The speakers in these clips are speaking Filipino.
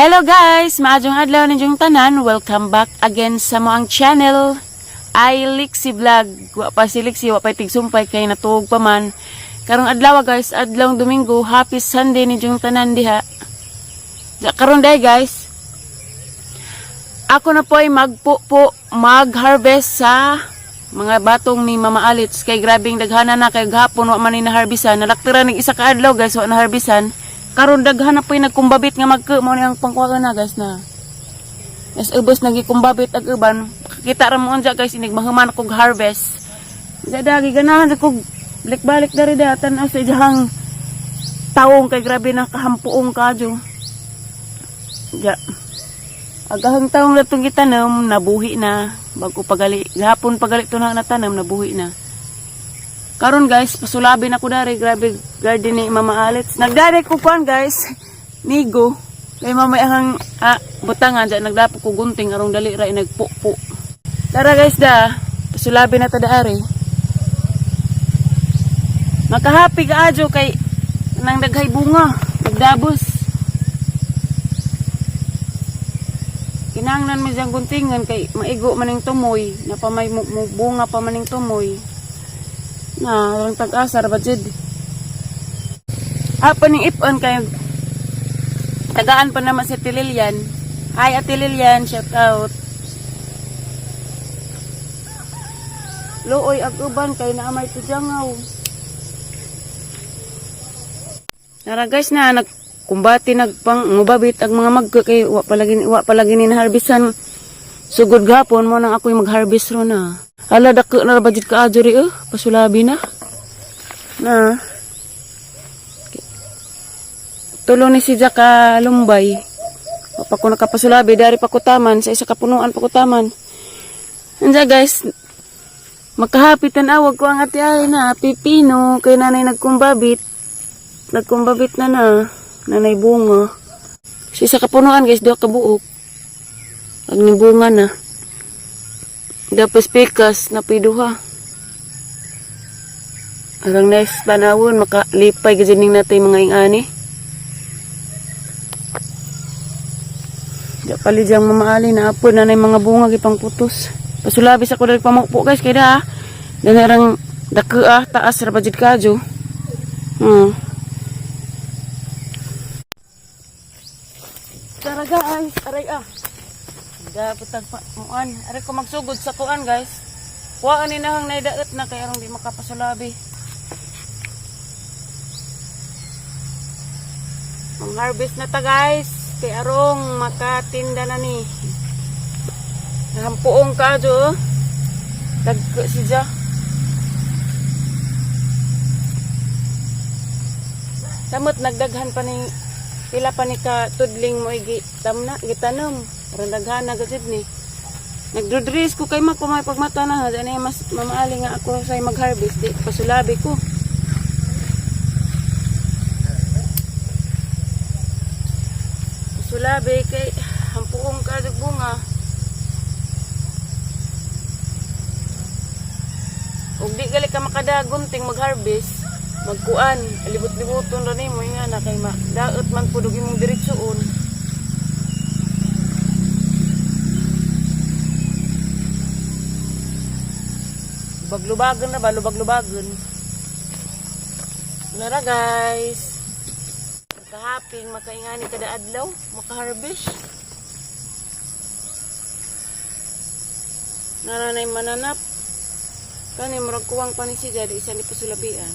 Hello guys! Maadjong adlaw ninyong tanan. Welcome back again sa moang channel. I Lixi Vlog. Wa pa si Lixi, wa pa tigsumpay kay natuog pa man. Karong adlaw guys, adlawng Domingo. Happy Sunday ninyong tanan diha. Karon day guys. Ako na po ay mag-harvest sa mga batong ni Mama Alits. Kay grabing daghana na kay gahapon wa man ni na-harvestan. Nalaktira ning isa ka adlaw guys, wa na-harvestan. Karon daghan na po yung nagkumbabit nga magke mo niyang pangkuha na guys na. Yes, ubos nagikumbabit ag uban. Kita ra mo unja guys inig mahuman kog harvest. Dagi ganahan sa kog balik-balik dari datan sa ijahang taong kay grabe na kahampuong kadyo. Ja. Agahang taong natong gitanom nabuhi na bago pagali. Gahapon pagali to na natanam nabuhi na. Karon guys, pasulabi na ko dari, grabe garden ni Mama Alits. Nagdari ko kuan guys, nigo. Kay mamayahang butangan dyan, nagdapo ko gunting, arong dali ray nagpupo. Tara guys da, pasulabi na ta daari. Makahappy ka adyo kay nang daghay bunga, nagdabos. Kinahanglan mo diyang guntingan kay maigo maning tumoy, napamay bunga pa maning tumoy. Na, walang tag-asar, budget. Paning ipon kayo. Tagaan pa naman si Tililian. Hi, Ate Lilian, shout out. Looy, ag-uban kayo na amay tujangaw. Nara guys na, nagkumbati, ngubabit ang mga magka kayo. Wa palagi ni na-harvestan. Sugod gapon mo nang ako'y mag-harvest ro na. Hala, dako na budget ka adyo rin, pasulabi na. Na. Tulo ni si Jaka Lumbay. Pa ko nakapasulabi, dari pakutaman, sa isa kapunuan pakutaman. Anja guys, makahapitan awag ko ang ati-ari na, pipino, kay nanay nagkumbabit. Nagkumbabit na, nanay bunga. Sa isa kapunuan guys, doon kabuok. Pag nibunga na. Dapat pikas na piduha. Arang next panahon makalipay gajining natin mga ingani. Da pali diyang mamaali na apod na mga bunga gipang putos. Pasulabi sa ko dali pamukpo guys kay da. Danarang dake taas ra budget kadyo. Tara guys, aray dapat tagpamuan. Ari ko magsugod sa kuan guys. Kuhaan ni nahang naidaot na kay arong di makapasulabi. Ang harvest na ta guys. Kay arong makatinda na ni. Nahampuong kadyo. Dagko siya. Samot nagdaghan pa ni pila pa ni ka tudling mo gitanom. Randaghan na gajid ni. Nagdodris ko kay kumay pagmata na. Dani mas mamaali nga ako sa mag-harvest. Di pasulabi ko. Pasulabi kay hampuong kadug bunga. Ug di gali ka makadagunting mag-harvest. Magkuan. Alibot-liboton rin mo nga na kay daot man po dugi mong diretsoon. Lubag-lubagan na ba? Lubag-lubagan. Nara guys. Makahaping, makaingani kada adlaw. Makaharvest. Naranay mananap. Kani murag kuwang panisida. Di isa ni pasulabian.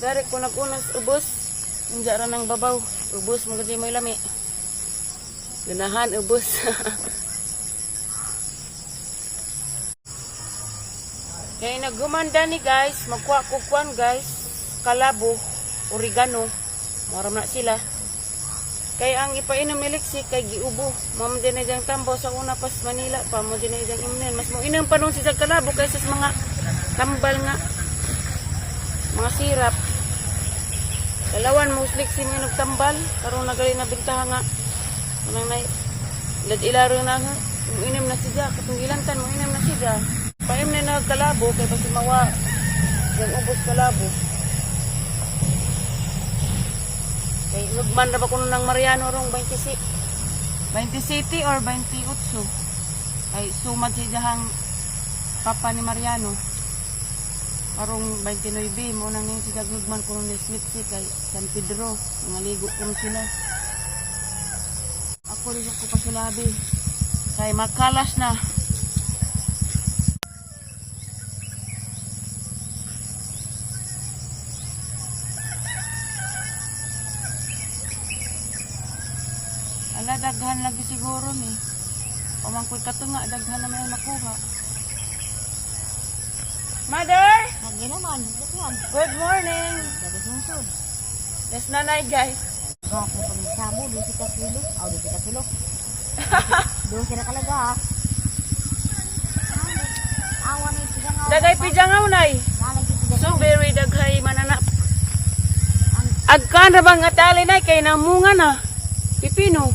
Dari ko nagunas ubos. Nandiyan ng babaw. Ubos mga di mo ilami. Ganahan ubos. Kaya nagumanda ni guys, magkuha-kukuan guys, kalabo, oregano, maram na sila. Kaya ang ipainom ni Lixi kay giubo, mamo din na diyang tambaw sa una pas Manila pa, mo din na diyang imunin. Mas mo inom pa nung si kalabo kaysa sa mga tambal nga, mga sirap. Dalawan mo si Lixi may nagtambal, karong nagali na bintaha nga, manang na, ilaro na nga, inom na siya, katong ilantan mo inom na siya. Paim na nagkalabo kay basi mawa yung ubos kalabo. Kay lugman na ba kuno ng Mariano rong 27 or 28. Ay sumad si jahang papa ni Mariano. Arong 29 mo nang si Daglugman kuno ni Slipsy kay San Pedro. Nangaligo kuno sila. Ako rin ako pasulabi. Kay makalas na. Ala, daghan lagi siguro ni. Pamangkoy katunga, daghan na may nakuha. Mother! Lagi naman, yan. Good morning! Lagi sunsod. Yes, nanay guys. Ako pa ng sabo, doon si Kakilo. Aw, doon si Kakilo. Doon sila talaga, ha? Awan na yung sigangaw. Dagay pijangaw, nay. Nalang yung sigangaw. So very daghay mananap. Agka na bang atali nay kay namunga na. Pipino.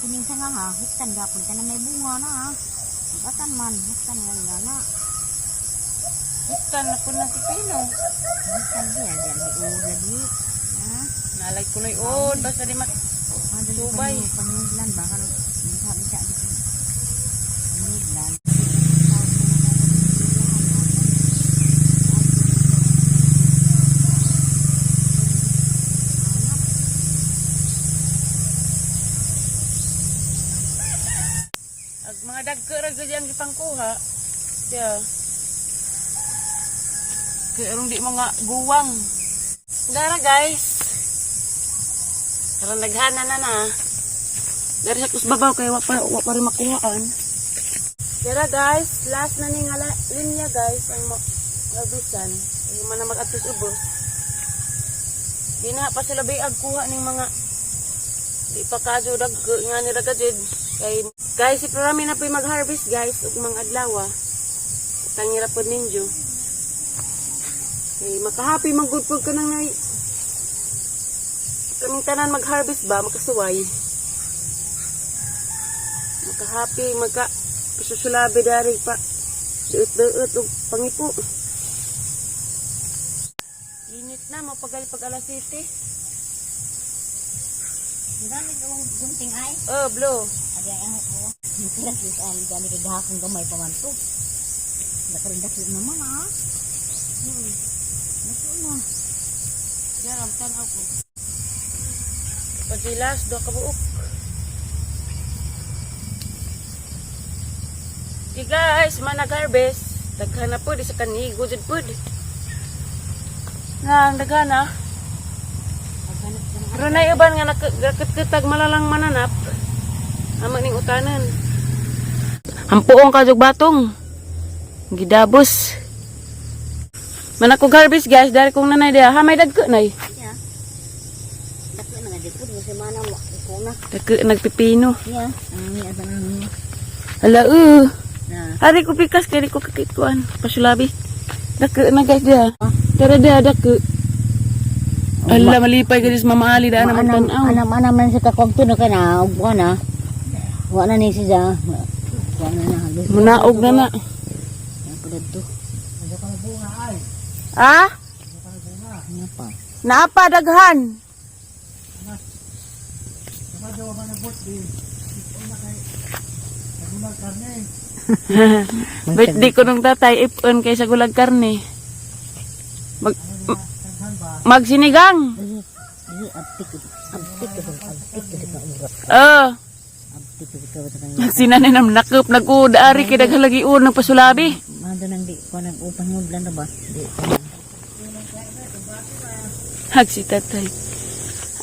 Kuminsan nga ha, huktan gapon ka na may bunga na ha. Huktan man, huktan nga na. Huktan na po ng pipino. Huktan diya, diyan di uod lagi. Ha? Nalay ko na yun. Basta di mat... Subay. Pangudlan, baka minta-minta dito. Pangudlan. Ag mga dagkara ganyan gipangkuha. Siya. Kaya arong di mga guwang. Dara guys. Karang naghana na. Dari sa kusbabaw kay wa pa rin makuhaan. Dara guys, last na ning linya guys ang labisan. Ay man na mag-atus ubos. Di na pa sila biag kuha ning mga di pa kadyo dagko nga ni ragadid. Kay guys, si Prami na po mag-harvest guys ug mga adlaw. Tangira pod ninyo. Kay makahappy mag-good food ka nang nay. Kaming tanan mag-harvest ba makasuway. Makahappy pasusulabi dari pa. Duot-duot ug pangipo. Init na mapagal pag alas 7. Dami yung gunting ay. Oh, blow. Adi ang ako. Mutilas lis ang dami kay dahakong gamay pa man to. Dakarin-dakit naman ha. Nato na. Yaram tanaw ko. Pagilas do ka buok. Okay guys, manag-harvest. Daghan na po di sa kanigo jud pod. Nang daghan na. Pero na iban nga nakakitag malalang mananap. Ama ning utanan. Hampuong kajog batong. Gidabos. Manakog harvest guys, dari kong nanay dia. Ha may dagko nay. Yeah. Dakit na nga dito. Kasi mana mo. Ikaw na. Dagko nagpipino. Yeah. Ang iya ba na niya. Ala Na. hari ko pikas kay di ko kakituan. Pasulabi. Dagko na guys dia. Tara dia dagko. Ala malipay gadis mamaali daan naman tanaw. Anam man sa kakogto na ka na. Ugwa na. Wa na ni siya. Wa na na. Munaog na na. Yan po dito. Ah? Ano pa? Naapa daghan. Birthday ko nung tatay ipon kay sa gulag karne. Magsinigang. Abtik ko sa urat. Oh, Abtik ko sa kanya. nagsinanay nam nakup nagudari kay daghalagi un ng pasulabi. Mando nang di ko nag-upang ngudlan na ba? Di ko. Hag si tatay.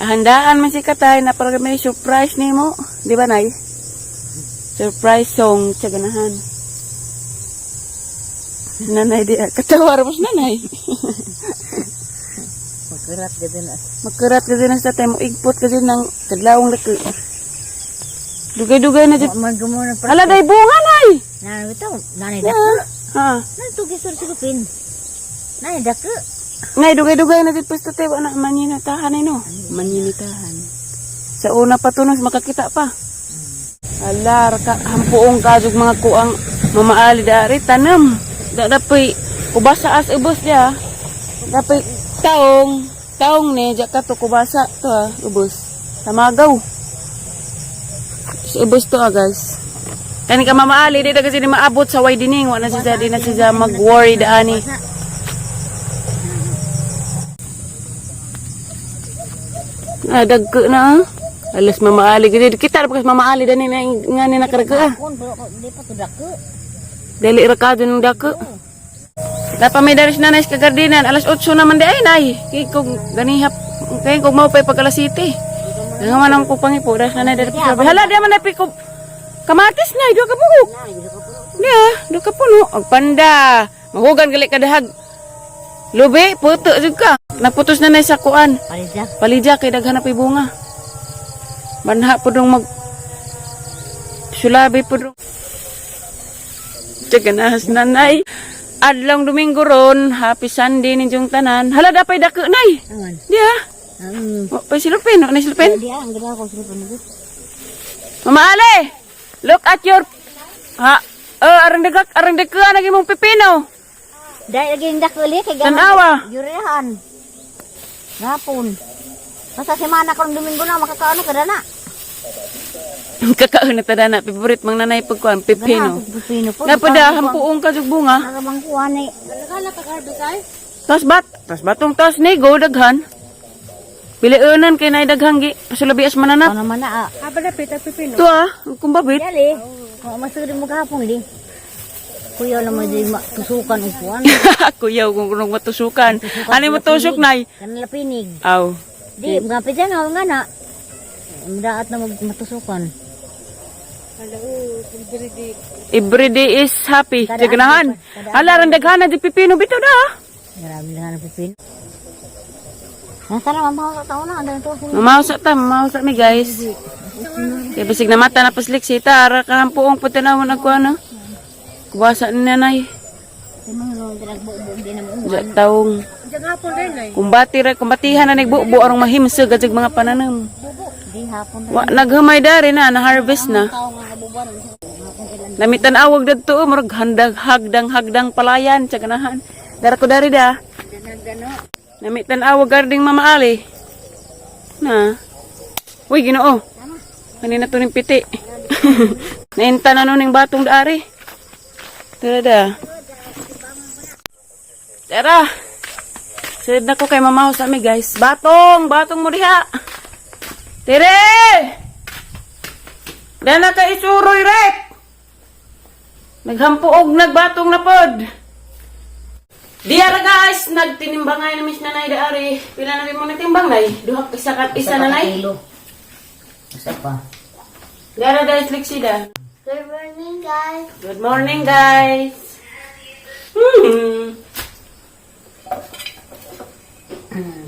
Handaan man si katay na para may surprise nimo, di ba nay? Surprise song sa ganahan. Nanay di katawar mas nanay. Magkurat ka din. Magkurat ka din sa tatay mo igpot ka din ng kadlawang laki. Dugay-dugay na dyan. Magumuna pa. Ala day bunga nay. Nanay ito. Nanay dako. Ha. Nanay ito gisor si Kupin. Nanay dako. Nay dugay-dugay na dyan pa sa tatay. Wala maninitahan ay no. Maninitahan. Sa una pa tunos makakita pa. Alar ka hampuong kajug mga kuang mamaali dari tanam. Dapat kubasa as ubos dia. Dapat taong ni jaka to kubasa to ubos. Tamagaw. Ubos to guys. Kani ka mamaali di kasi di maabot sa way dining wa na siya di na siya mag-worry daani. Dagko na. Alas mamaali gid kita pas mamaali dani na ngani nakarga. Kun di pa to dako. Dali ra ka dun dako. Dapat may daris na nice kagardinan. Alas 8 naman di ay nay. Kay kog ganihap kay kog mao pay pag alas 7. Nga man ang ko pangipo das na nay dari pa. Hala di man na piko. Kamatis na do ka pugo. Niya, do ka puno. Og panda. Mahugan gali kadahag. Lubi puto jud ka. Naputos na nay sa kuan. Palidya. Palidya kay daghan na pay bunga. Manha po dong mag sulabi po dong. Tsaganahas nanay. Adlong Domingo ron, happy Sunday ninyong tanan. Hala dapay dako nay. Aman. Dia. Pa silupin, ano silupin? Di ang gida ko silupin nito. Mama Ale, look at your arang dagka lagi mong pipino. Dahil lagi yung dako ulit kay Tanawa. Yurihan. Gapon. Basta semana karong Domingo na makakaano kada na. Kakaon na tada na favorite mang nanay pagkuan pipino. Pipino po. Napada hampuong kajug bunga. Naramang kuan ni. Nagala ka gardo kay? Tas batong tas nego daghan. Piliunan kay nay daghang gi pasulabi as mananap. Ano man na. Apa na pita pipino? To ang kumbabit. Dali. Kung masuri mo gahapon di. Kuya na mo di tusukan og kuan. Kuyaw kung kunong matusukan. Ano yung matusok nay? Kanila pinig. Aw. Di, mga pidyan nga na. Daat na matusukan. Everyday is happy. Kada Jaganahan. kada Hala, ran daghanan di pipino bito na. Marami na pipino. Nasa lang ang sa taon na. Andang to. Mamaw sa mi guys. Kaya basig na mata na paslik si Tara. Kahampuong patanawon ako ano. Kubasa ni nanay. Mga pinagbubuog din naman. Diya taong. Diyan hapon rin ay. Kumbatihan na nagbubo arong mahimsag gajag mga pananam. Di hapon. Wa naghamay dari na-harvest na. Tao nga abubuan. Lamitan awag dadto murag hagdang palayan tsaganahan. Dara ko dari da. Lamitan awag garding mamaali. Na. Uy Ginoo. Kanina to ning piti. Nainta na ning batong dari. Tara da. Tara. Sid na ko kay mamaw sa mi guys. Batong mo diha. Tire! Dana ka isuroy rek. Naghampuog nagbatong na pod. Diara guys, nagtinimbangay na miss nanay daari. Pila na rin mo nagtimbang nay? Duha isa nanay. Isa pa. Diara guys, liksida. Good morning guys. Good morning guys.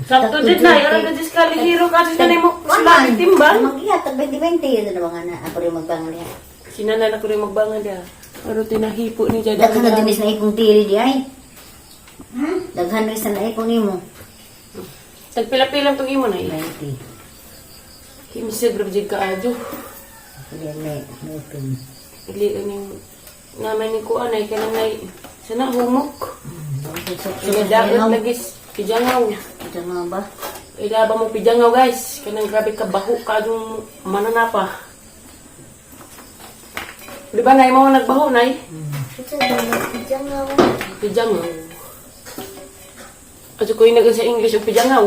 Sakto din na, yun ang diskali hero kasi nanay mo. Sila nagtimbang. Mag-iya, tag 20-20 yun na mga na. Ako rin magbangon niya. Sinanay na ko rin magbangan dia. Pero tinahipo ni Jada. Daghan na dinis na ikong tiri di ay. Daghan rin sa na ikong imo. Tagpila-pilang tong imo na 20. Kimsig rabjig ka adyo. Ako din may open. Ili yung naman ni ko anay kanang nay. Sana humok. Sige dapat lagis pijangaw. Ito nga ba? Ilaba mo pijangaw guys. Kanang grabe ka baho ka yung mananapa. Di ba nay mo nagbaho nay? Ito nga pijangaw. Pijangaw. Ato ko yung nagan sa English yung pijangaw.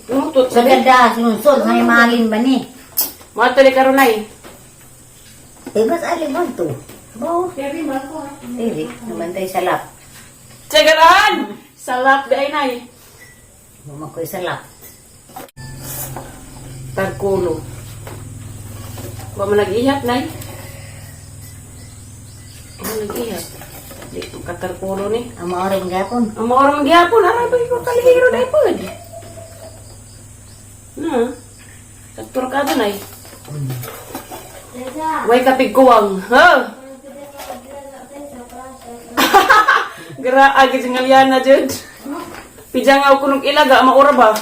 Umutot sa din. Maganda, sinunsod. May mahalin ba ni? Matali ka ron ay. Bas alibon to. Bo. Tiri, namantay sa lap. Tsagaran! Salap day nay. Bumakoy sa lap. Tagkulo. Ba man nag-ihap nay? Ba nag-ihap? Di ko katarkulo ni. Ang maoring gapon. Ang mga orang magyapon, harapin ko kalihiro na ipod. Na? Taktor ka doon ay. Way kapig kuwang. Ha? Gra agad yung aliana dyan. Pijangaw ko nung ilaga, maura ba?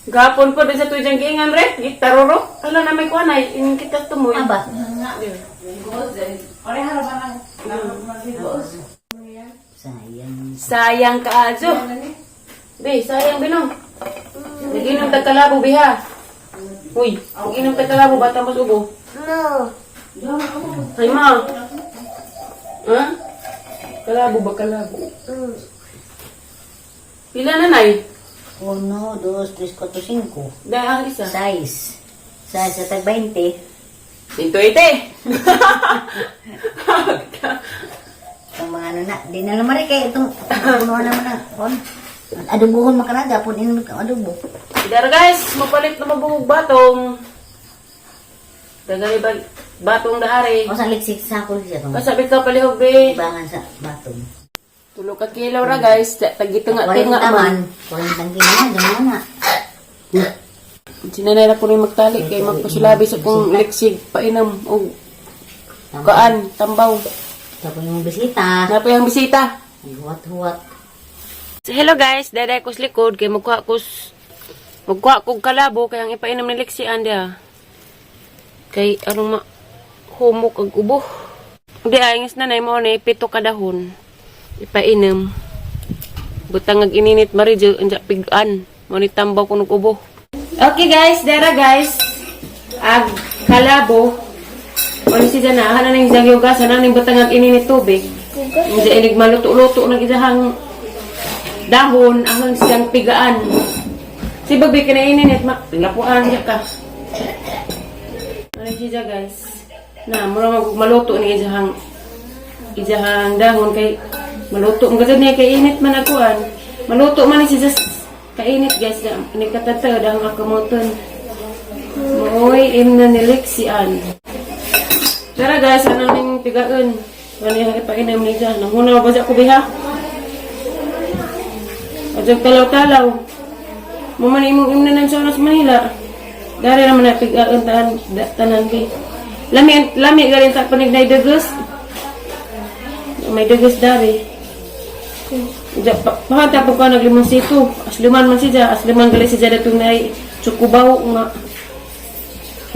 Gapon po din sa tuyang giingan re, gitaroro. Ala na may kuanay, in kita tumoy. Aba. Sayang. Sayang ka ajo. Be, sayang binong. Naginom tag kalabo biha. Uy, naginom tag kalabo bata mas ubo. No. Ay ma. Ha? Kalabo ba kalabo? Pila na nay? 1, 2, 3, 4, 5. Dahil ang isa. 6. Sa tag 20. 180. Itong mga ano na. Di na lamari kay itong punuhan naman na. Adubuhon makaraga. Punin mo ka adubo. Dara guys, mapalit na mabuhog batong. Tagali ba batong daari. O sa liksik sa ako siya. Kasabit ka palihog be. Ibangan sa batong. Tulo ka kilaw ra guys. Tagito nga Walang tinga man. taman. Walang tangki na. Ganyan na. Sinanay na ko rin magtali kay magpasulabi sa kong leksig painom o kaan, tambaw. Tapos yung bisita. Napay ang bisita. Huwat-huwat. So, hello guys, daday ko sa likod kay magkuha kog kalabo kay ang ipainom ni Lexi anda. Kay arong humok ag ubo. Di ayos na nay mo ni 7 ka dahon. Ipainom. Butang ag ininit marijo anja pigan. Mo ni tambaw ko ng ubo. Okay guys, dara guys. Ag kalabo. Ano si Jana, hana nang isang yugasan, nang butang ag ininit tubig. Hindi inig maluto-luto ng isang dahon, ang siyang pigaan. Si Babi, kinaininit, lapuan siya ka. Ano siya guys? Na, mura maluto ni isang dahon kay maluto. Ang ganda niya, kainit man akuan. Maluto man siya kainit guys. Inikatata, dahon akamoton. Mooy, imna ni Lexian. Tara guys, ano ning pigaan? Ano yung ipainom ni dyan? Nanguna ba siya ko biha? Adjog talaw-talaw. Mamani mong imnanan sa oras Manila. Dari naman na pigaan tanan di. Lami galing sa panig na idagos. May dagos dari. Pahanta po ka naglimang sito. Asliman man siya. Asliman galing siya datong na tsukubaw nga.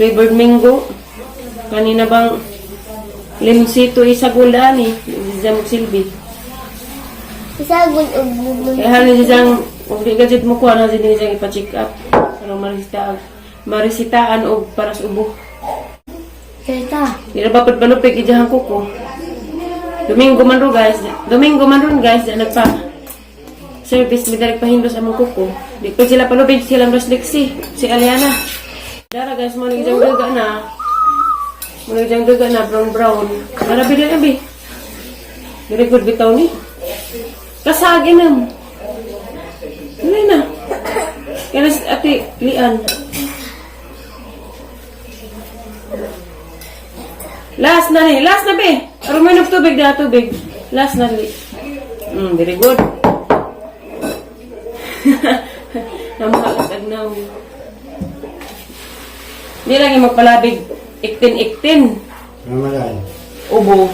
Flavored mango. Kanina bang limsito isagula ni Zam Silbi. Isagol og bublog. Kaya halin siyang ug gadget mo ko ana din siyang ipa-check up. Pero marisitaan og para sa ubo. Teta. Dira ba pud balupig ijahan ko ko. Domingo man ro guys. Domingo man ron guys nagpa service mi direct pahindos among kuko. Di pa sila palupig sila mas Lexi si Aliana. Dara guys mo ni daga na. Muna diyang daga na brown. Marabi din abi. Very good bitaw ni. Kasagi nam. Ano na? Kaya si ate Lian. Last na ni. Last na be. Arumin ng tubig na tubig. Last na li. Very good. Namahalag na. Hindi lagi magpalabig. Iktin. Ramadan. Ubo.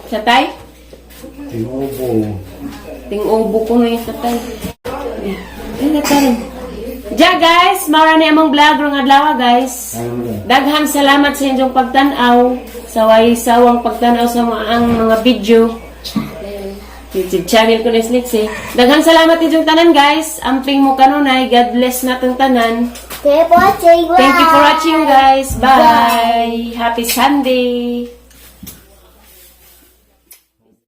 Satay? Tinubo. Ting-ubo ko na yung satay. Diya guys, mara ni among vlog rong adlaw guys. Daghang salamat sa inyong pagtanaw. Saway sawang pagtanaw sa mga video. YouTube channel ko na Lexi. Daghang salamat inyong tanan guys. Amping mo kanunay. God bless natong tanan. Thank you for watching. Thank you for watching guys. Bye. Happy Sunday.